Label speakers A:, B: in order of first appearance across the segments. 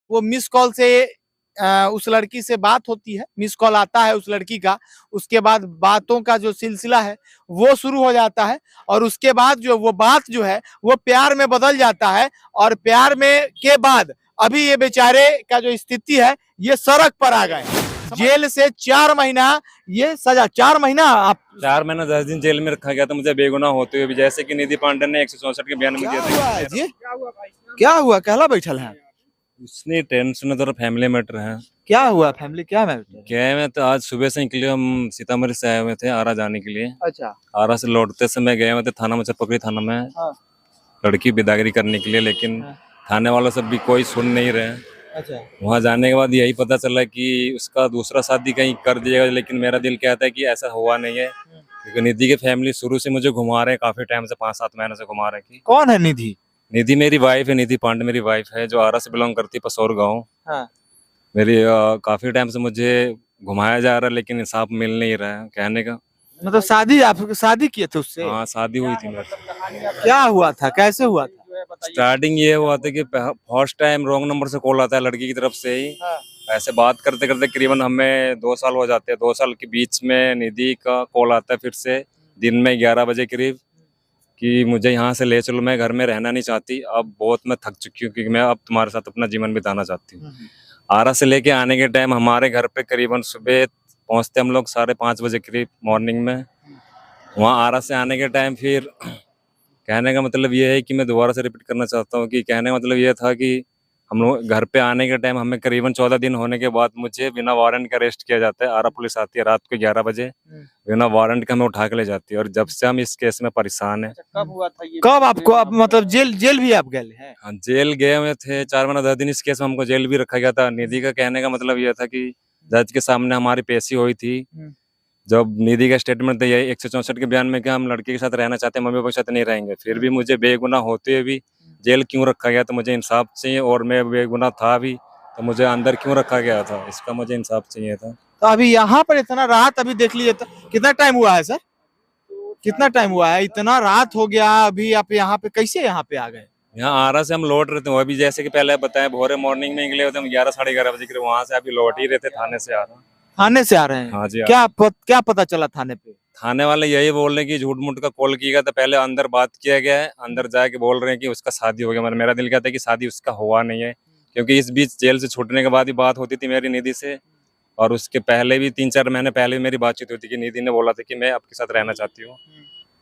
A: वो miss call से उस लड़की से बात होती है, मिस कॉल आता है उस लड़की का। उसके बाद बातों का जो सिलसिला है वो शुरू हो जाता है और उसके बाद जो वो बात जो है वो प्यार में बदल जाता है और प्यार में के बाद अभी ये बेचारे का जो स्थिति है ये सड़क पर आ गए। जेल से 4 महीना ये सजा, 4 महीना आप
B: 4 महीना 10 दिन जेल में रखा गया था मुझे बेगुनाह होते हुए भी, जैसे कि निधि पांडे ने 164 के बयान में दिया था।
A: जी क्या हुआ, कहला बैठल है?
B: उसने टेंशन तो फैमिली मैटर है।
A: क्या हुआ फैमिली, क्या मैटर?
B: गए में तो आज सुबह से निकले, हम सीतामढ़ी से आए हुए थे आरा जाने के लिए।
A: अच्छा।
B: आरा से लौटते समय गए हुए थे थाना मुजफ्फरपुर थाना में
A: हाँ।
B: लड़की विदागरी करने के लिए, लेकिन
A: हाँ।
B: थाने वालों से भी कोई सुन नहीं रहे।
A: अच्छा।
B: वहाँ जाने के बाद यही पता चला कि उसका दूसरा शादी कहीं कर दिएगा, लेकिन मेरा दिल कहता है कि ऐसा हुआ नहीं है, क्योंकि निधि की फैमिली शुरू से मुझे घुमा रहे हैं, काफी टाइम से 5-7 महीने से घुमा रहे हैं।
A: कौन है निधि?
B: निधि मेरी वाइफ है, निधि पांडे मेरी वाइफ है, जो आरा से बिलोंग करती है, पसौर गाँव।
A: हाँ।
B: मेरी काफी टाइम से मुझे घुमाया जा रहा है, लेकिन इंसाफ मिल नहीं रहा है कहने का।
A: मतलब शादी, आप शादी किए थे उससे?
B: हाँ, शादी हुई थी मेरी।
A: क्या हुआ था, कैसे हुआ था?
B: स्टार्टिंग ये हुआ था कि फर्स्ट टाइम रॉन्ग नंबर से कॉल आता है लड़की की तरफ से ही।
A: हाँ।
B: ऐसे बात करते करते करीबन हमें 2 साल हो जाते हैं। 2 साल के बीच में निधि का कॉल आता है फिर से दिन में 11 बजे करीब कि मुझे यहाँ से ले चलो, मैं घर में रहना नहीं चाहती, अब बहुत मैं थक चुकी हूँ, क्योंकि मैं अब तुम्हारे साथ अपना जीवन बिताना चाहती हूँ। आरा से लेके आने के टाइम हमारे घर पे करीबन सुबह पहुँचते हम लोग 5:30 बजे करीब मॉर्निंग में। वहाँ आरा से आने के टाइम फिर कहने का मतलब ये है कि मैं दोबारा से रिपीट करना चाहता हूँ कि कहने का मतलब ये था कि हम लोग घर पे आने के टाइम हमें करीबन 14 दिन होने के बाद मुझे बिना वारंट का अरेस्ट किया जाता है। आरा पुलिस आती है रात को 11 बजे, बिना वारंट के हमें उठा के ले जाती है, और जब से हम इस केस में परेशान हैं।
A: कब हुआ था ये? कब आपको, आप मतलब जेल भी आप गए हैं?
B: हाँ, जेल गए हुए थे 4 महीना 10 दिन। इस केस में हमको जेल भी रखा गया था। निधि का कहने का मतलब ये था कि जज के सामने हमारी पेशी हुई थी, जब निधि का स्टेटमेंट दिया 164 के बयान में कि हम लड़के के साथ रहना चाहते हैं, मम्मी पापा के साथ नहीं रहेंगे, फिर भी मुझे बेगुनाह होते हुए भी जेल क्यों रखा गया? तो मुझे इंसाफ चाहिए, और मैं बेगुनाह था भी तो मुझे अंदर क्यों रखा गया था, इसका मुझे इंसाफ चाहिए था।
A: तो अभी यहाँ पर इतना रात, अभी देख लीजिए तो कितना टाइम हुआ है सर, कितना टाइम हुआ है? इतना रात हो गया, अभी आप यहाँ पे कैसे यहाँ पे आ गए?
B: यहाँ आरा से हम लौट रहे थे, अभी जैसे कि पहले बताया भोरे मॉर्निंग में निकले होते हम 11-11:30 बजे के, वहां से अभी लौट ही रहे थे थाने से आ रहा।
A: थाने से आ रहे हैं?
B: हाँ जी।
A: क्या पता चला थाने पे?
B: थाने वाले यही बोल रहे हैं कि झूठ मूठ का कॉल किया था, पहले अंदर बात किया गया है, अंदर जाके बोल रहे हैं कि उसका शादी हो गया। मेरा दिल कहता है कि शादी उसका हुआ नहीं है, क्योंकि इस बीच जेल से छूटने के बाद ही बात होती थी मेरी निधि से, और उसके पहले भी 3-4 महीने पहले भी मेरी बातचीत हुई थी कि निधि ने बोला था कि मैं आपके साथ रहना चाहती हूँ।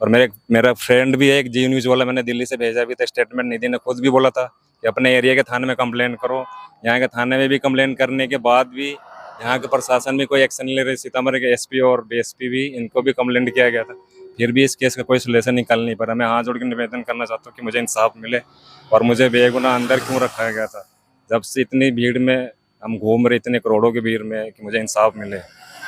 B: और मेरा फ्रेंड भी है एक, जी न्यूज वाला, मैंने दिल्ली से भेजा भी था स्टेटमेंट। निधि ने खुद भी बोला था कि अपने एरिया के थाने में कंप्लेन करो। यहाँ के थाने में भी कंप्लेन करने के बाद भी यहाँ के प्रशासन भी कोई एक्शन नहीं ले रही। सीतामढ़ी के एसपी और डीएसपी भी, इनको भी कंप्लेंट किया गया था, फिर भी इस केस का कोई सोल्यूशन निकल नहीं पा रहा। मैं हाथ जोड़ के निवेदन करना चाहता हूँ कि मुझे इंसाफ मिले, और मुझे बेगुनाह अंदर क्यों रखा गया था, जब से इतनी भीड़ में हम घूम रहे, इतने करोड़ों की भीड़ में, कि मुझे इंसाफ मिले।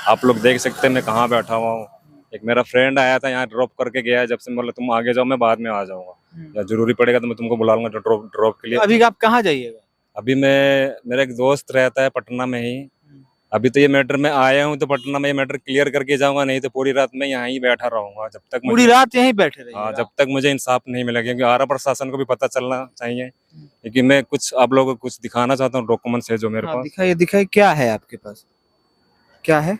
B: आप लोग देख सकते हैं मैं कहाँ बैठा हुआ हूँ। एक मेरा फ्रेंड आया था यहाँ, ड्रॉप करके गया है, जब से बोला तुम आगे जाओ, मैं बाद में आ जाऊंगा, या जरूरी पड़ेगा तो मैं तुमको बुला लूंगा ड्रॉप के लिए।
A: अभी आप कहाँ जाइएगा?
B: अभी मेरा एक दोस्त रहता है पटना में ही। अभी तो ये मैटर में आया हूँ तो पटना में ये मैटर क्लियर करके जाऊंगा, नहीं तो पूरी रात में यहाँ ही बैठा रहूंगा जब तक
A: पूरी रात यहीं बैठे रहिएगा?
B: हाँ, जब तक मुझे इंसाफ नहीं मिलेगा, क्योंकि आरा प्रशासन को भी पता चलना चाहिए, क्योंकि मैं कुछ आप लोगों को कुछ दिखाना चाहता हूँ। डॉक्यूमेंट्स है जो मेरे पास।
A: दिखाइए क्या है आपके पास, क्या है?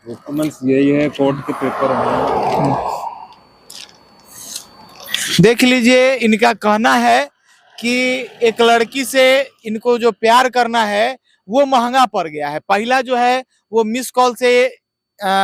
B: डॉक्यूमेंट्स यही है, कोर्ट के पेपर है।
A: देख लीजिए, इनका कहना है कि एक लड़की से इनको जो प्यार करना है वो महंगा पड़ गया है। पहला जो है वो मिस कॉल से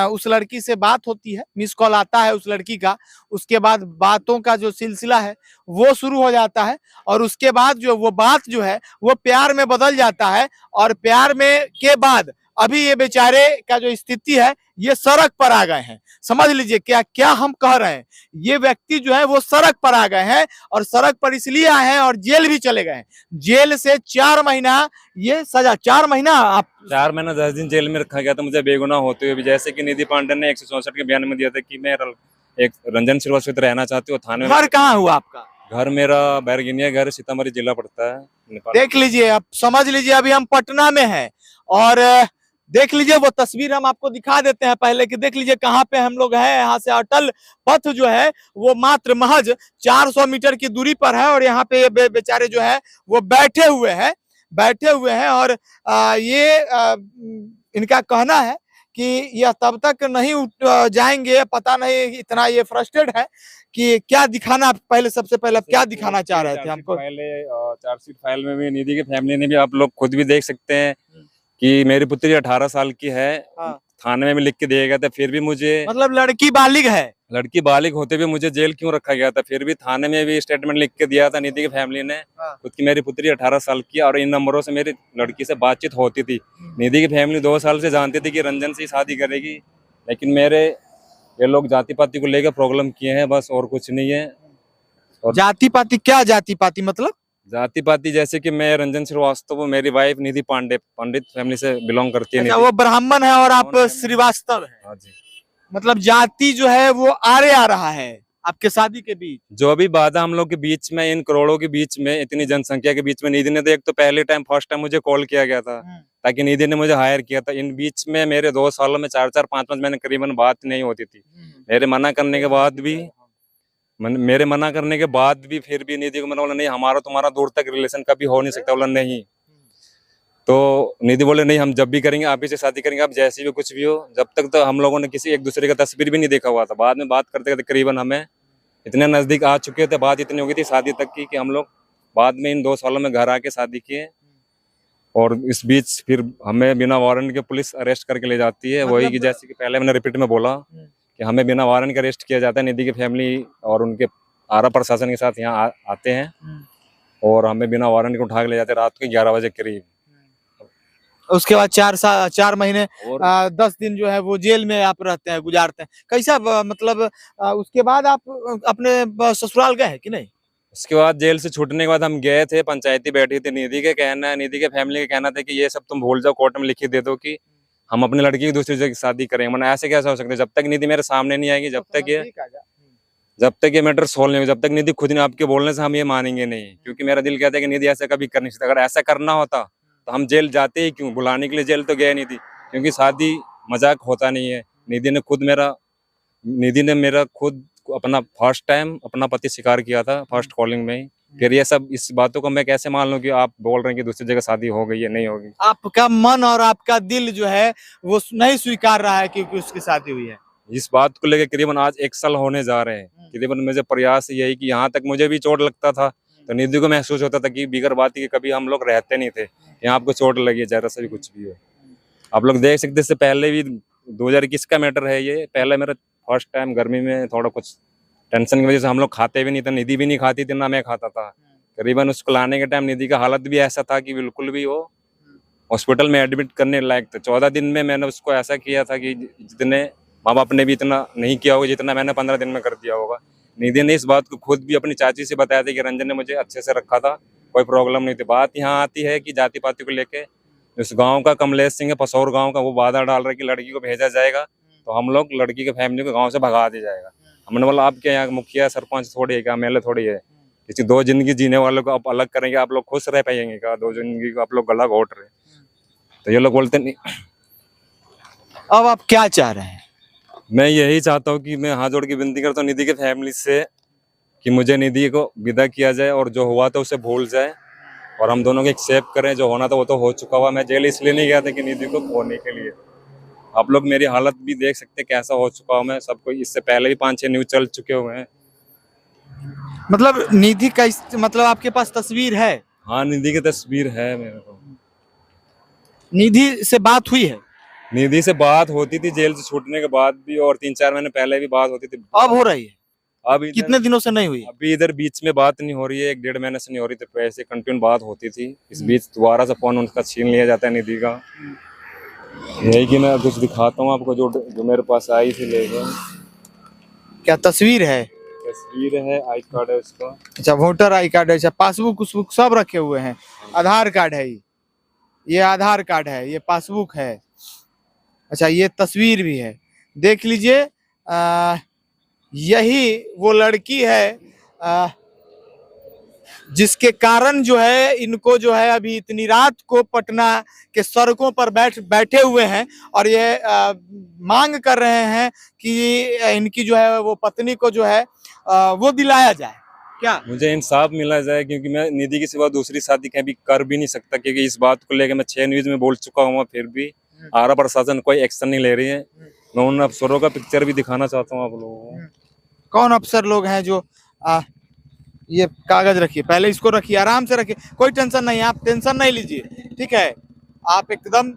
A: उस लड़की से बात होती है, मिस कॉल आता है उस लड़की का। उसके बाद बातों का जो सिलसिला है वो शुरू हो जाता है और उसके बाद जो वो बात जो है वो प्यार में बदल जाता है और प्यार में के बाद अभी ये बेचारे का जो स्थिति है ये सड़क पर आ गए हैं। समझ लीजिए क्या क्या हम कह रहे हैं। ये व्यक्ति जो है वो सड़क पर आ गए हैं और सड़क पर इसलिए आए हैं और जेल भी चले गए हैं। जेल से 4 महीना ये सजा, 4 महीना आप
B: 4 महीना 10 दिन जेल में रखा गया था मुझे बेगुनाह होते हुए भी, जैसे कि निधि पांडे ने 164 के बयान में दिया था कि मैं एक रंजन श्रीवास्तव से रहना चाहती हूँ। थाने
A: घर कहाँ हुआ आपका?
B: घर मेरा बैरगिनिया घर, सीतामढ़ी जिला पड़ता है, नेपाल।
A: देख लीजिए, अब समझ लीजिए अभी हम पटना में हैं और देख लीजिए वो तस्वीर हम आपको दिखा देते हैं पहले कि देख लीजिए कहाँ पे हम लोग हैं। यहाँ से अटल पथ जो है वो मात्र महज 400 मीटर की दूरी पर है और यहाँ पे बेचारे जो है वो बैठे हुए हैं। बैठे हुए हैं और इनका कहना है कि यह तब तक नहीं जाएंगे, पता नहीं इतना ये फ्रस्ट्रेट है कि क्या दिखाना, पहले सबसे पहले क्या दिखाना चाह रहे थे हमको।
B: पहले चार्जशीट फाइल में भी निधि की फैमिली ने भी, आप लोग खुद भी देख सकते हैं कि मेरी पुत्री 18 साल की है।
A: हाँ।
B: थाने में भी लिख के दिया गया था, फिर भी मुझे,
A: मतलब लड़की बालिग है,
B: लड़की बालिग होते हुए मुझे जेल क्यों रखा गया था? फिर भी थाने में भी स्टेटमेंट लिख के दिया था निधि की फैमिली ने, खुद की मेरी पुत्री 18 साल की, और इन नंबरों से मेरी लड़की से बातचीत होती थी। निधि की फैमिली 2 साल से जानती थी कि रंजन से ही शादी करेगी, लेकिन मेरे ये लोग जाति पाति को लेकर प्रॉब्लम किए हैं, बस और कुछ नहीं है। और
A: जाति पाति, क्या जाति पाति मतलब?
B: जाति पाति जैसे कि मैं रंजन श्रीवास्तव, मेरी वाइफ निधि पांडे, पंडित फैमिली से बिलोंग करती है।
A: अच्छा,
B: निधि
A: वो ब्राह्मण है और आप श्रीवास्तव है।
B: हाँ जी।
A: मतलब जाति जो है वो आड़े आ रहा है आपके शादी के बीच।
B: जो भी बाधा हम लोग के बीच में, इन करोड़ों के बीच में, इतनी जनसंख्या के बीच में, निधि ने तो एक तो पहले टाइम फर्स्ट टाइम मुझे कॉल किया गया था, ताकि निधि ने मुझे हायर किया था। इन बीच में मेरे 2 सालों में 4-4 5-5 महीने करीबन बात नहीं होती थी। मेरे मना करने के बाद भी, फिर भी निधि को मैंने बोला नहीं, हमारा तुम्हारा दूर तक रिलेशन कभी हो नहीं सकता। बोला नहीं, तो निधि बोले नहीं, हम जब भी करेंगे आप ही से शादी करेंगे, आप जैसी भी कुछ भी हो। जब तक तो हम लोगों ने किसी एक दूसरे का तस्वीर भी नहीं देखा हुआ था। बाद में बात करते करते करीबन हमें इतने नजदीक आ चुके थे, बात इतनी हो गई थी शादी तक की, कि हम लोग बाद में इन 2 सालों में घर आके शादी किए। और इस बीच फिर हमें बिना वारंट के पुलिस अरेस्ट करके ले जाती है। वही कि जैसे कि पहले मैंने रिपीट में बोला कि हमें बिना वारंट के अरेस्ट किया जाता है। निधि की फैमिली और उनके आरा प्रशासन के साथ यहाँ आते हैं और हमें बिना वारंट के उठा के ले जाते हैं रात के 11 बजे करीब।
A: उसके बाद 4 महीने 10 दिन जो है वो जेल में आप रहते हैं, गुजारते हैं। कैसा मतलब उसके बाद आप अपने ससुराल गए हैं कि नहीं?
B: उसके बाद जेल से छूटने के बाद हम गए थे, पंचायती बैठी थी। निधि के फैमिली का कहना था कि ये सब तुम भूल जाओ, कोर्ट में लिखी दे दो कि हम अपनी लड़की की दूसरी जगह शादी करेंगे। मैंने ऐसे कैसे हो सकता है? जब तक निधि मेरे सामने नहीं आएगी, जब तक ये मैटर सोल्व नहीं होगा, जब तक निधि खुद ने आपके बोलने से हम ये मानेंगे नहीं। क्योंकि मेरा दिल कहता है कि निधि ऐसा कभी कर नहीं सकता। अगर ऐसा करना होता तो हम जेल जाते ही क्यों? बुलाने के लिए जेल तो गए नहीं थी, क्योंकि शादी मजाक होता नहीं है। निधि ने मेरा खुद अपना फर्स्ट टाइम अपना पति स्वीकार किया था, फर्स्ट कॉलिंग में ही। फिर ये सब इस बातों को मैं कैसे मान लूं कि आप बोल रहे हैं कि दूसरी जगह शादी हो गई है? नहीं होगी।
A: आपका मन और आपका दिल जो है वो नहीं स्वीकार रहा है क्योंकि उसकी शादी हुई है।
B: इस बात को लेकर करीबन आज 1 साल होने जा रहे हैं। करीबन मुझे प्रयास यही कि यहाँ तक मुझे भी चोट लगता था तो निधि को महसूस होता था कि बिगर बात के कभी हम लोग रहते नहीं थे। यहाँ आपको चोट लगी है, जरा सा भी कुछ भी हो। आप लोग देख सकते, इससे पहले भी 2021 का मैटर है ये। पहले मेरा फर्स्ट टाइम गर्मी में थोड़ा कुछ टेंशन की वजह से हम लोग खाते भी नहीं थे, निधि भी नहीं खाती थी, ना मैं खाता था। करीबन उसको लाने के टाइम निधि का हालत भी ऐसा था कि बिल्कुल भी वो हॉस्पिटल में एडमिट करने लायक था। 14 दिन में मैंने उसको ऐसा किया था कि जितने माँ बाप ने भी इतना नहीं किया होगा जितना मैंने 15 दिन में कर दिया होगा। निधि ने इस बात को खुद भी अपनी चाची से बताया था कि रंजन ने मुझे अच्छे से रखा था, कोई प्रॉब्लम नहीं थी। बात यहाँ आती है कि जाति पाति को लेके उस गांव का कमलेश सिंह है, पसौर गांव का, वो वादा डाल रहा है कि लड़की को भेजा जाएगा तो हम लोग लड़की के फैमिली को गांव से भगा दिया जाएगा। हमने बोला आप क्या यहाँ मुखिया सरपंच थोड़ी है क्या, एमएलए थोड़ी है? किसी 2 जिंदगी जीने वालों को आप अलग करेंगे? आप लोग खुश रह पाएंगे क्या? 2 जिंदगी को आप लोग गला घोट रहे। तो ये लोग बोलते नहीं।
A: अब आप क्या चाह रहे हैं?
B: मैं यही चाहता हूँ कि मैं हाथ जोड़ के विनती करता हूँ निधि के फैमिली से कि मुझे निधि को विदा किया जाए और जो हुआ था उसे भूल जाए और हम दोनों को एक्सेप्ट करें। जो होना था वो तो हो चुका हुआ। मैं जेल इसलिए नहीं गया था कि निधि को खोने के लिए। आप लोग मेरी हालत भी देख सकते कैसा हो चुका हूँ मैं। सबको इससे पहले भी 5-6 न्यूज चल चुके हुए हैं।
A: मतलब निधि का मतलब आपके पास तस्वीर है?
B: हाँ, निधि की तस्वीर है मेरे को।
A: निधि से बात हुई है?
B: निधि से बात होती थी जेल से छूटने के बाद भी, और 3-4 महीने पहले भी बात होती थी।
A: अब हो रही है?
B: अब
A: कितने दिनों से नहीं हुई?
B: अभी इधर बीच में बात नहीं हो रही है, 1-1.5 महीने से नहीं हो रही थी। ऐसे कंटिन्यू बात होती थी। इस बीच दोबारा से फोन उनका छीन लिया जाता है निधि का। यही कि मैं कुछ दिखाता हूँ आपको जो मेरे पास आई थी लेके।
A: क्या तस्वीर है?
B: तस्वीर है, आई कार्ड है उसका।
A: अच्छा, वोटर आई कार्ड है, अच्छा, पासबुक उसबुक सब रखे हुए हैं। आधार कार्ड है, ये आधार कार्ड है, ये पासबुक है। अच्छा, ये तस्वीर भी है, देख लीजिए। यही वो लड़की है जिसके कारण जो है इनको जो है अभी इतनी रात को पटना के सड़कों पर बैठे हुए हैं और ये मांग कर रहे हैं कि इनकी जो है वो पत्नी को जो है वो दिलाया जाए। क्या?
B: मुझे इंसाफ मिला जाए, क्योंकि मैं निधि के सिवा दूसरी शादी कभी कर भी नहीं सकता, क्योंकि इस बात को लेकर मैं 6 न्यूज में बोल चुका हूँ, फिर भी आरा प्रशासन कोई एक्शन नहीं ले रही है। मैं उन अफसरों का पिक्चर भी दिखाना चाहता हूँ आप लोगों को।
A: कौन अफसर लोग हैं जो ये कागज रखिए, पहले इसको रखिए, आराम से रखिए, कोई टेंशन नहीं है, आप टेंशन नहीं लीजिए, ठीक है? आप एकदम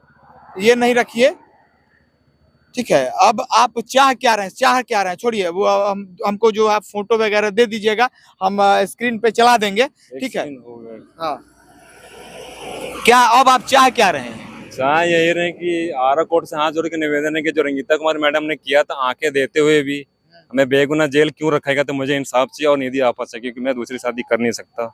A: ये नहीं रखिए, ठीक है? अब आप चाह क्या रहे हैं, छोड़िए वो, हमको जो आप फोटो वगैरह दे दीजिएगा, हम स्क्रीन पे चला देंगे, ठीक है? हाँ, क्या अब आप चाह क्या रहे हैं?
B: चाह यही रहे कि आरा कोर्ट से हाथ जोड़ के निवेदन है कि जो रंगीता कुमार मैडम ने किया था, आंखें देते हुए भी हमें बेगुनाह जेल क्यों रखेगा, तो मुझे इंसाफ चाहिए और निधि आपस है, क्योंकि मैं दूसरी शादी कर नहीं सकता।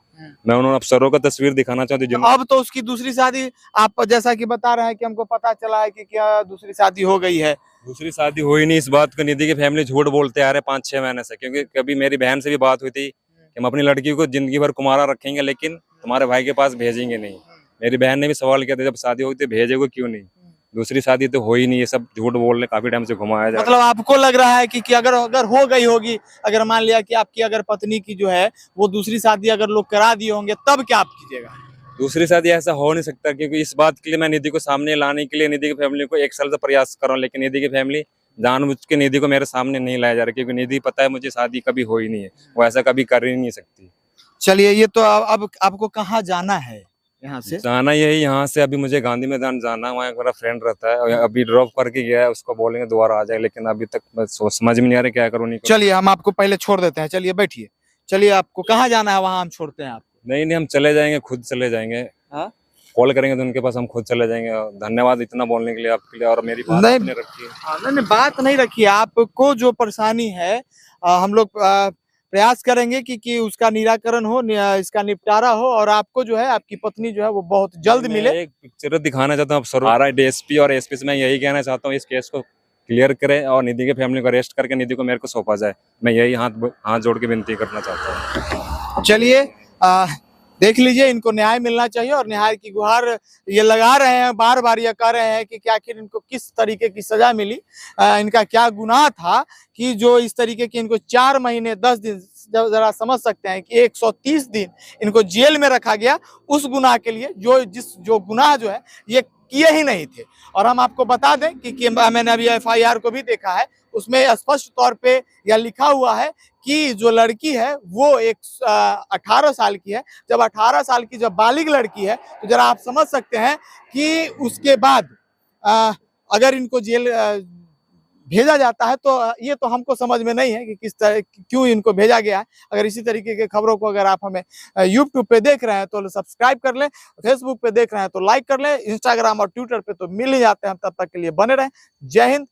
B: मैं उन अफसरों का तस्वीर दिखाना चाहती हूँ।
A: अब तो उसकी दूसरी शादी, आप जैसा कि बता रहे हैं कि हमको पता चला है कि क्या दूसरी शादी हो गई है।
B: दूसरी शादी हुई नहीं, इस बात को निधि की फैमिली झूठ बोलते आ रहे 5-6 महीने से, क्योंकि कभी मेरी बहन से भी बात हुई थी कि हम अपनी लड़की को जिंदगी भर कुमारा रखेंगे, लेकिन तुम्हारे भाई के पास भेजेंगे नहीं। मेरी बहन ने भी सवाल किया था, जब शादी होगी तो भेजोगे क्यों नहीं? दूसरी शादी तो हो ही नहीं, ये सब झूठ बोल रहे, काफी टाइम से घुमाया जा रहा है।
A: मतलब आपको लग रहा है कि अगर अगर हो गई होगी, अगर मान लिया कि आपकी अगर पत्नी की जो है वो दूसरी शादी अगर लोग करा दिए होंगे, तब क्या आप कीजिएगा?
B: दूसरी शादी ऐसा हो नहीं सकता, क्योंकि इस बात के लिए मैं निधि को सामने लाने के लिए निधि की फैमिली को 1 साल से प्रयास कर रहा हूँ, लेकिन निधि की फैमिली जानबूझ के निधि को मेरे सामने नहीं लाया जा रहा, क्योंकि निधि पता है मुझे शादी कभी हो ही नहीं है, वो ऐसा कभी कर ही नहीं सकती।
A: चलिए, ये तो अब आपको कहाँ जाना है यहाँ से?
B: जाना यही, यहाँ से अभी मुझे गांधी मैदान जाना है, वहाँ एक मेरा फ्रेंड रहता है, अभी ड्रॉप करके गया है, उसको बोलेंगे दोबारा आ जाए, लेकिन अभी तक मैं समझ में नहीं आ रहा क्या करूँ। नहीं
A: चलिए, हम आपको पहले छोड़ देते हैं, चलिए बैठिए, चलिए आपको कहाँ जाना है वहाँ हम छोड़ते हैं आपको।
B: नहीं, हम चले जाएंगे, खुद चले जाएंगे।
A: हाँ?
B: कॉल करेंगे तो उनके पास हम खुद चले जाएंगे। धन्यवाद इतना बोलने के लिए आपके लिए, और मेरी बात
A: नहीं,
B: आपने रखी है।
A: हाँ, नहीं बात नहीं रखी है, आपको जो परेशानी है हम लोग प्रयास करेंगे कि उसका निराकरण हो, इसका निपटारा हो, और आपको जो है आपकी पत्नी जो है वो बहुत जल्द मिले।
B: एक पिक्चर दिखाना चाहता हूँ अफसरों, आरा डीएसपी और एसपी से मैं यही कहना चाहता हूँ, इस केस को क्लियर करें और निधि के फैमिली को अरेस्ट करके निधि को मेरे को सौंपा जाए। मैं यही हाथ जोड़ के विनती करना चाहता हूँ।
A: चलिए, देख लीजिए, इनको न्याय मिलना चाहिए, और न्याय की गुहार ये लगा रहे हैं, बार बार ये कह रहे हैं कि आखिर इनको किस तरीके की सजा मिली, इनका क्या गुनाह था कि जो इस तरीके की इनको 4 महीने 10 दिन, जरा समझ सकते हैं कि 130 दिन इनको जेल में रखा गया, उस गुनाह के लिए जो गुनाह जो है ये किए ही नहीं थे। और हम आपको बता दें कि मैंने अभी FIR को भी देखा है, उसमें स्पष्ट तौर पे यह लिखा हुआ है कि जो लड़की है वो 18 साल की है। जब 18 साल की जब बालिग लड़की है, तो जरा आप समझ सकते हैं कि उसके बाद अगर इनको जेल भेजा जाता है, तो ये तो हमको समझ में नहीं है कि किस तरह क्यों इनको भेजा गया है। अगर इसी तरीके के खबरों को अगर आप हमें यूट्यूब पे देख रहे हैं तो सब्सक्राइब कर लें, फेसबुक पे देख रहे हैं तो लाइक कर लें, इंस्टाग्राम और ट्विटर पे तो मिल ही जाते हैं। तब तक के लिए बने रहें। जय हिंद,